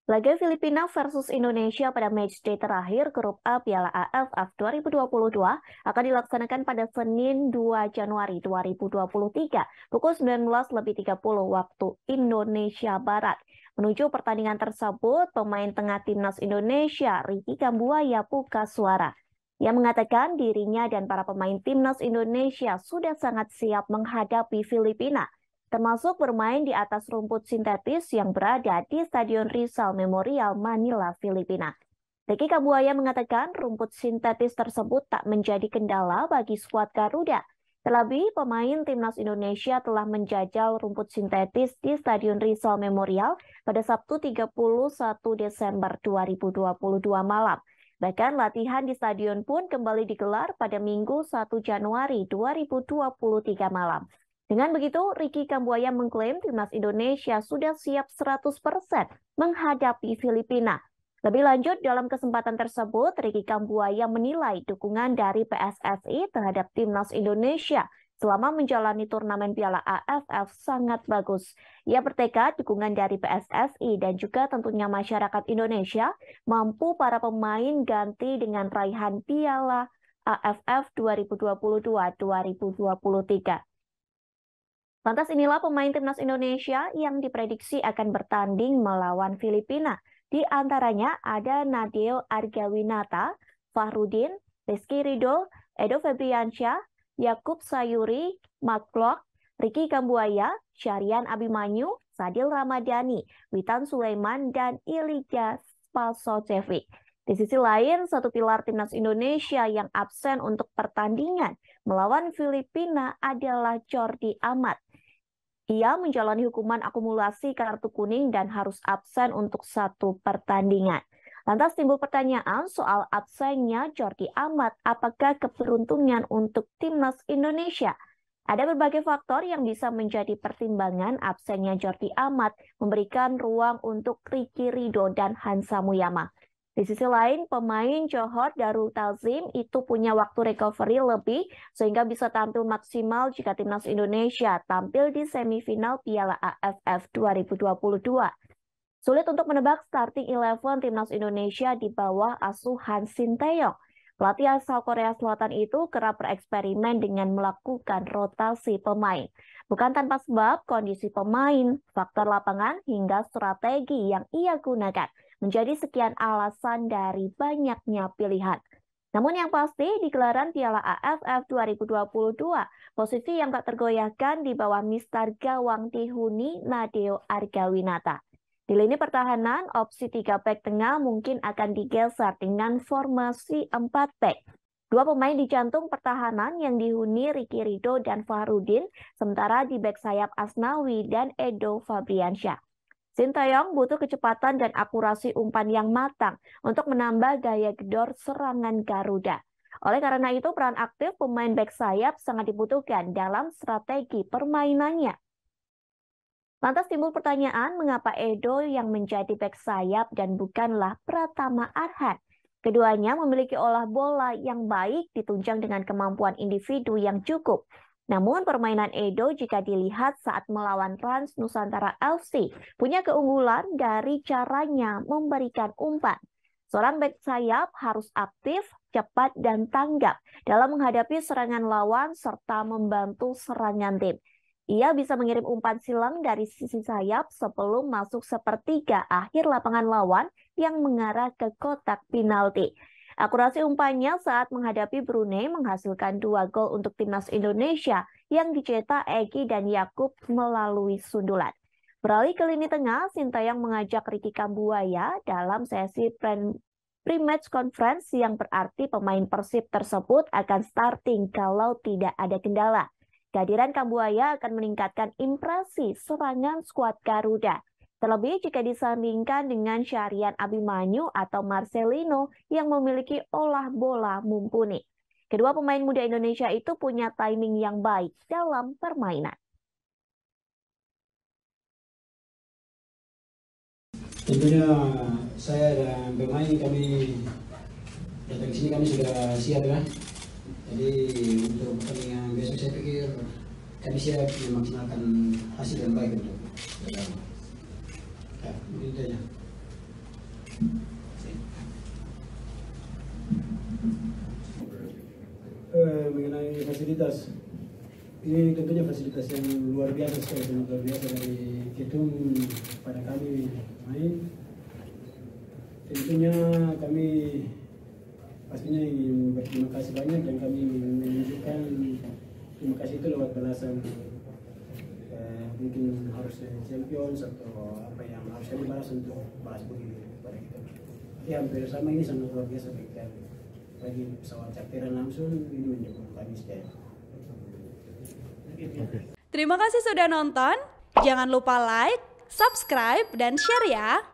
Laga Filipina versus Indonesia pada matchday terakhir Grup A Piala AFF 2022 akan dilaksanakan pada Senin 2 Januari 2023 pukul 19.30 waktu Indonesia Barat. Menuju pertandingan tersebut, pemain tengah timnas Indonesia Ricky Kambuaya buka suara. Ia mengatakan dirinya dan para pemain timnas Indonesia sudah sangat siap menghadapi Filipina, termasuk bermain di atas rumput sintetis yang berada di Stadion Rizal Memorial, Manila, Filipina. Ricky Kambuaya mengatakan rumput sintetis tersebut tak menjadi kendala bagi skuad Garuda. Terlebih, pemain timnas Indonesia telah menjajal rumput sintetis di Stadion Rizal Memorial pada Sabtu 31 Desember 2022 malam. Bahkan latihan di stadion pun kembali digelar pada Minggu 1 Januari 2023 malam. Dengan begitu, Ricky Kambuaya mengklaim timnas Indonesia sudah siap 100% menghadapi Filipina. Lebih lanjut, dalam kesempatan tersebut, Ricky Kambuaya menilai dukungan dari PSSI terhadap timnas Indonesia selama menjalani turnamen Piala AFF sangat bagus. Ia bertekad dukungan dari PSSI dan juga tentunya masyarakat Indonesia mampu para pemain ganti dengan raihan Piala AFF 2022-2023. Lantas inilah pemain timnas Indonesia yang diprediksi akan bertanding melawan Filipina. Di antaranya ada Nadeo Argawinata, Fahrudin, Rizky Ridho, Edo Febriansyah, Yakub Sayuri, Maklok, Ricky Kambuaya, Syarian Abimanyu, Sadil Ramadhani, Witan Sulaiman, dan Ilija Spasojevic. Di sisi lain, satu pilar timnas Indonesia yang absen untuk pertandingan melawan Filipina adalah Jordi Amat. Ia menjalani hukuman akumulasi kartu kuning dan harus absen untuk satu pertandingan. Lantas timbul pertanyaan soal absennya Jordi Amat, apakah keberuntungan untuk timnas Indonesia? Ada berbagai faktor yang bisa menjadi pertimbangan absennya Jordi Amat memberikan ruang untuk Ricky Ridho dan Hansa Muyama. Di sisi lain, pemain Johor Darul Tazim itu punya waktu recovery lebih sehingga bisa tampil maksimal jika timnas Indonesia tampil di semifinal Piala AFF 2022. Sulit untuk menebak starting 11 timnas Indonesia di bawah asuhan Sinteyong. Pelatih asal Korea Selatan itu kerap bereksperimen dengan melakukan rotasi pemain. Bukan tanpa sebab, kondisi pemain, faktor lapangan, hingga strategi yang ia gunakan menjadi sekian alasan dari banyaknya pilihan. Namun yang pasti di gelaran Piala AFF 2022, posisi yang tak tergoyahkan di bawah mister gawang dihuni Nadeo Argawinata. Di lini pertahanan, opsi 3 bek tengah mungkin akan digeser dengan formasi 4 bek. Dua pemain di jantung pertahanan yang dihuni Ricky Ridho dan Fahrudin, sementara di bek sayap Asnawi dan Edo Febriansyah. Sinteyong butuh kecepatan dan akurasi umpan yang matang untuk menambah gaya gedor serangan Garuda. Oleh karena itu, peran aktif pemain bek sayap sangat dibutuhkan dalam strategi permainannya. Lantas timbul pertanyaan, mengapa Edo yang menjadi bek sayap dan bukanlah Pratama Arhan? Keduanya memiliki olah bola yang baik ditunjang dengan kemampuan individu yang cukup. Namun permainan Edo jika dilihat saat melawan Trans Nusantara FC punya keunggulan dari caranya memberikan umpan. Seorang bek sayap harus aktif, cepat, dan tanggap dalam menghadapi serangan lawan serta membantu serangan tim. Ia bisa mengirim umpan silang dari sisi sayap sebelum masuk sepertiga akhir lapangan lawan yang mengarah ke kotak penalti. Akurasi umpannya saat menghadapi Brunei menghasilkan 2 gol untuk timnas Indonesia yang dicetak Egy dan Yakub melalui sundulan. Beralih ke lini tengah, Sinteyong mengajak Ricky Kambuaya dalam sesi pre-match conference yang berarti pemain Persib tersebut akan starting kalau tidak ada kendala. Kehadiran Kambuaya akan meningkatkan impresi serangan skuad Garuda. Terlebih jika disandingkan dengan Syarian Abimanyu atau Marcelino yang memiliki olah bola mumpuni. Kedua pemain muda Indonesia itu punya timing yang baik dalam permainan. Tentunya saya dan pemain kami datang ke sini kami sudah siap ya. Jadi untuk pertandingan besok saya pikir kami siap memaksimalkan hasil yang baik untuk. Ya, itu aja. Mengenai fasilitas, ini tentunya fasilitas yang luar biasa sekali, sangat luar biasa dari Ketum pada kami main. Tentunya kami pastinya ingin berterima kasih banyak dan kami menunjukkan terima kasih itu lewat balasan. Mungkin harus Champions atau apa yang harus kami balas untuk balas budi pada kita. Ya hampir sama, ini sangat luar biasa bagi kami. Bagi pesawat charteran langsung ini menjadi kami sekali. Terima kasih sudah nonton. Jangan lupa like, subscribe, dan share ya.